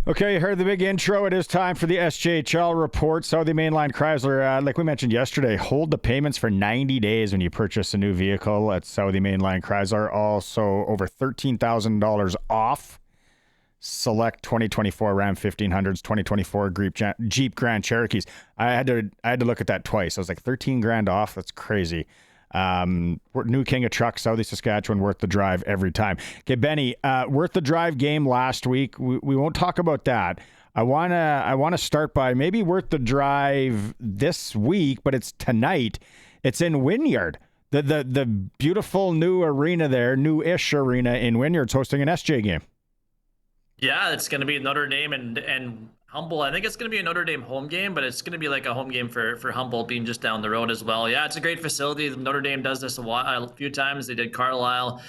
Okay, you heard the big intro. It is time for the SJHL Report. Saudi Mainline Chrysler, like we mentioned yesterday, hold the payments for 90 days when you purchase a new vehicle at Saudi Mainline Chrysler. Also, over $13,000 off select 2024 Ram 1500s, 2024 Jeep Grand Cherokees. I had to look at that twice. I was like, 13 grand off. That's crazy. New king of trucks, Southie Saskatchewan, worth the drive every time. Okay, Benny, worth the drive game last week. We won't talk about that. I wanna start by maybe worth the drive this week, but it's tonight. It's in Wynyard. The beautiful new arena there, new-ish arena in Wynyard's hosting an SJ game. Yeah, it's going to be Notre Dame and Humboldt. I think it's going to be a Notre Dame home game, but it's going to be like a home game for Humboldt being just down the road as well. Yeah, it's a great facility. Notre Dame does this a few times. They did Carlisle.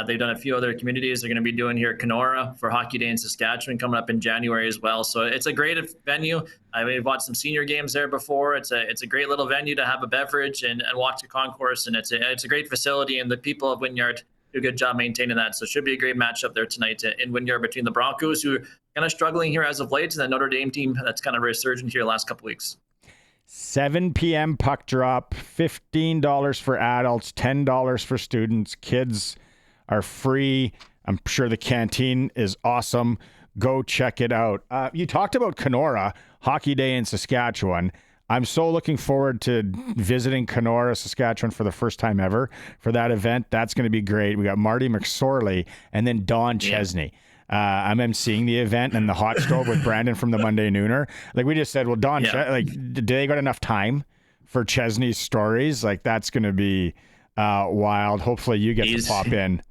They've done a few other communities. They're going to be doing here Kenora for Hockey Day in Saskatchewan coming up in January as well. So it's a great venue. I've watched some senior games there before. It's a great little venue to have a beverage and watch the concourse, and it's a great facility. And the people of Wynyard do a good job maintaining that. So it should be a great matchup there tonight in Wynyard between the Broncos, who are kind of struggling here as of late, and the Notre Dame team that's kind of resurgent here the last couple weeks. 7 p.m. puck drop, $15 for adults, $10 for students. Kids are free. I'm sure the canteen is awesome. Go check it out. You talked about Kenora, Hockey Day in Saskatchewan. I'm so looking forward to visiting Kenora, Saskatchewan for the first time ever for that event. That's going to be great. We got Marty McSorley and then Don Chesney. I'm emceeing the event and the hot stove with Brandon from the Monday Nooner. Like we just said, well, Don, did they got enough time for Chesney's stories? Like that's going to be wild. Hopefully you get to pop in.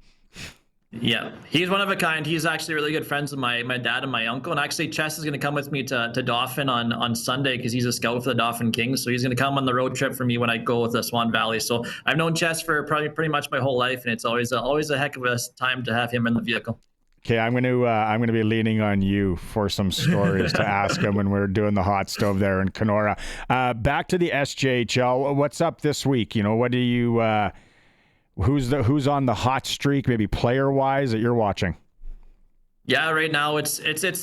Yeah, he's one of a kind. He's actually really good friends with my dad and my uncle. And actually, Chess is going to come with me to Dauphin on Sunday because he's a scout for the Dauphin Kings. So he's going to come on the road trip for me when I go with the Swan Valley. So I've known Chess for probably pretty much my whole life, and it's always a heck of a time to have him in the vehicle. Okay, I'm going to be leaning on you for some stories to ask him when we're doing the hot stove there in Kenora. Back to the SJHL. What's up this week? You know, what do you? Who's on the hot streak, maybe player-wise, that you're watching? Yeah, right now it's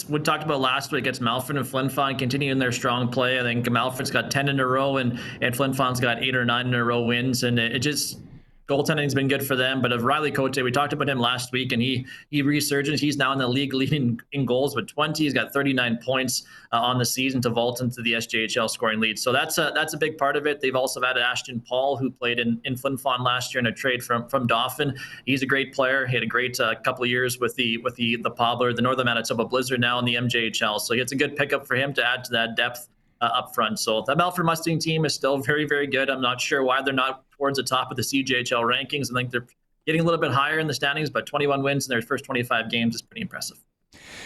we talked about last week. It's Malford and Flin Flon continuing their strong play. I think Malford's got 10 in a row, and Flin Flon's got 8 or 9 in a row wins, and it just goaltending's been good for them. But of Riley Cote, we talked about him last week, and he resurged. He's now in the league leading in goals with 20. He's got 39 points on the season to vault into the SJHL scoring lead. So that's a big part of it. They've also added Ashton Paul, who played in Flin Flon last year in a trade from Dauphin. He's a great player. He had a great couple of years with the Pobler, the Northern Manitoba Blizzard, now in the MJHL. So it's a good pickup for him to add to that depth up front. So the Malford Mustang team is still very, very good. I'm not sure why they're not towards the top of the CJHL rankings. I think they're getting a little bit higher in the standings, but 21 wins in their first 25 games is pretty impressive.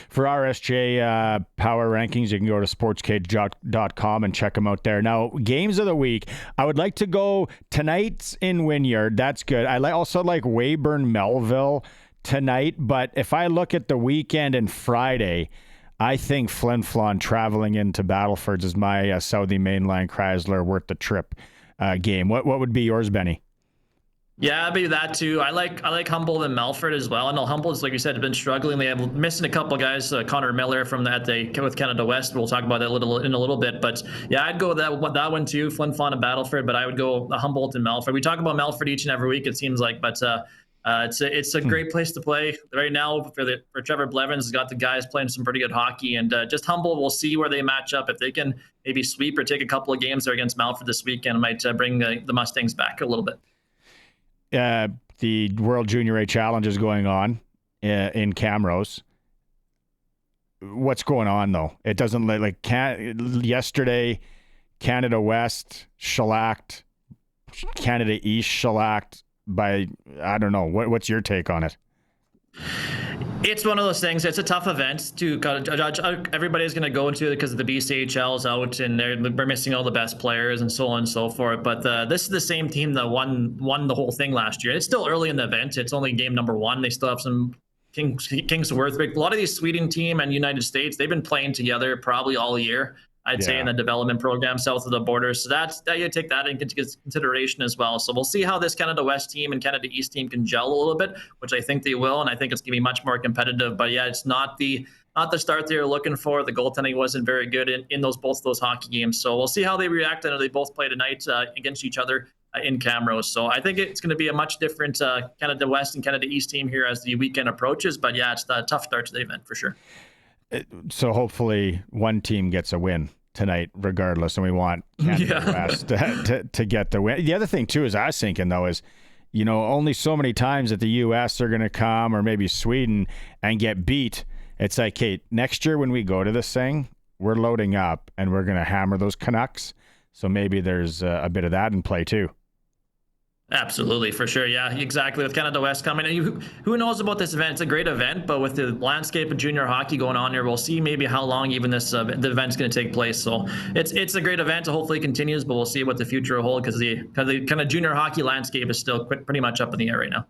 For our SJ Power rankings, you can go to sportscage.com and check them out there. Now, games of the week. I would like to go tonight's in Wynyard. That's good. I also like Weyburn Melville tonight, but if I look at the weekend and Friday, I think Flin Flon traveling into Battlefords is my Saudi Mainline Chrysler worth the trip game. What would be yours, Benny? Yeah, maybe that too. I like Humboldt and Melford as well. I know Humboldt's, like you said, have been struggling. They have missing a couple of guys. Connor Miller with Canada West. We'll talk about that in a little bit. But yeah, I'd go that one too. Flin Flon and Battleford. But I would go Humboldt and Melford. We talk about Melford each and every week, it seems like, but it's a great place to play right now for Trevor Blevins. Has got the guys playing some pretty good hockey, and just Humboldt. We'll see where they match up. If they can maybe sweep or take a couple of games there against Melford this weekend, it might bring the Mustangs back a little bit. The World Junior A Challenge is going on in Camrose. What's going on though? It doesn't yesterday, Canada West shellacked, Canada East shellacked by, I don't know. What's your take on it? It's one of those things. It's a tough event to judge. Everybody's going to go into it because the BCHL is out and we're missing all the best players and so on and so forth. But this is the same team that won the whole thing last year. It's still early in the event. It's only game number 1. They still have some Kingsworth. A lot of these Sweden team and United States, they've been playing together probably all year. I'd say in the development program south of the border. So that you take that into consideration as well. So we'll see how this Canada West team and Canada East team can gel a little bit, which I think they will. And I think it's going to be much more competitive. But yeah, it's not the not the start they were looking for. The goaltending wasn't very good in both those hockey games. So we'll see how they react. I know they both play tonight against each other in Camrose. So I think it's going to be a much different Canada West and Canada East team here as the weekend approaches. But yeah, it's a tough start to the event for sure. So hopefully one team gets a win tonight regardless, and we want Canada West to get the win. The other thing too is I was thinking though is, only so many times that the U.S. are going to come, or maybe Sweden, and get beat. It's like, hey, next year when we go to this thing, we're loading up and we're going to hammer those Canucks. So maybe there's a bit of that in play too. Absolutely, for sure. Yeah, exactly. With Canada West coming, and who knows about this event? It's a great event, but with the landscape of junior hockey going on here, we'll see maybe how long even the event's going to take place. So it's a great event. Hopefully it continues, but we'll see what the future will hold because the kind of junior hockey landscape is still pretty much up in the air right now.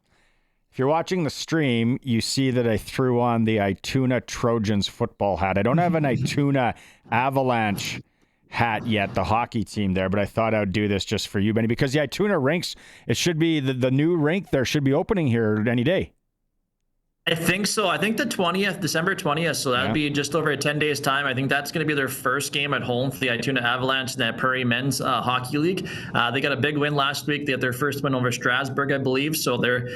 If you're watching the stream, you see that I threw on the Ituna Trojans football hat. I don't have an Ituna Avalanche hat yet, the hockey team there, but I thought I would do this just for you, Benny, because the Ituna rinks, it should be the new rink there should be opening here any day. I think so. I think the 20th, December 20th. So that'd be just over 10 days time. I think that's going to be their first game at home for the Ituna Avalanche in that Prairie Men's Hockey League. They got a big win last week. They had their first win over Strasbourg, I believe. So they're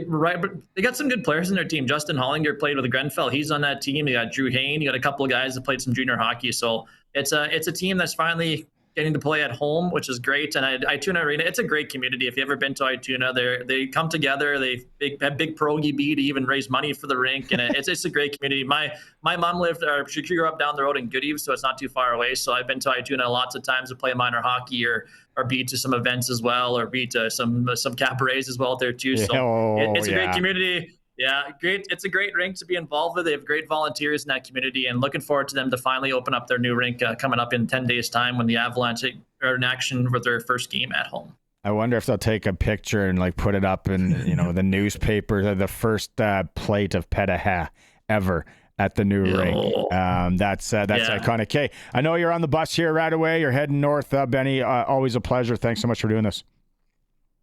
right. But they got some good players in their team. Justin Hollinger played with Grenfell. He's on that team. You got Drew Hayne. You got a couple of guys that played some junior hockey. So it's a team that's finally getting to play at home, which is great. And Ituna Arena, it's a great community. If you've ever been to Ituna, they come together. They have big pierogi bee to even raise money for the rink, and it's a great community. My mom she grew up down the road in Goodeve, so it's not too far away. So I've been to Ituna lots of times to play minor hockey or be to some events as well, or be to some cabarets as well there too. So it's a great community. Yeah, great. It's a great rink to be involved with. They have great volunteers in that community, and looking forward to them to finally open up their new rink coming up in 10 days' time when the Avalanche are in action with their first game at home. I wonder if they'll take a picture and put it up in the newspaper, the first plate of Petaha ever at the new rink. That's iconic. Okay, I know you're on the bus here right away. You're heading north, Benny. Always a pleasure. Thanks so much for doing this.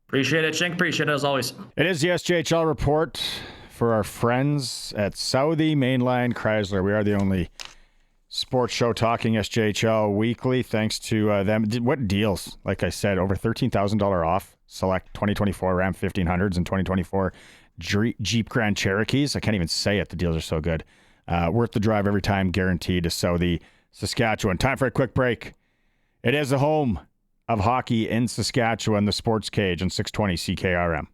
Appreciate it, Shink. Appreciate it as always. It is the SJHL Report for our friends at Southie Mainline Chrysler. We are the only sports show talking SJHL weekly. Thanks to them. What deals? Like I said, over $13,000 off select 2024 Ram 1500s and 2024 Jeep Grand Cherokees. I can't even say it. The deals are so good. Worth the drive every time, guaranteed, to Southie, Saskatchewan. Time for a quick break. It is the home of hockey in Saskatchewan, the Sports Cage on 620 CKRM.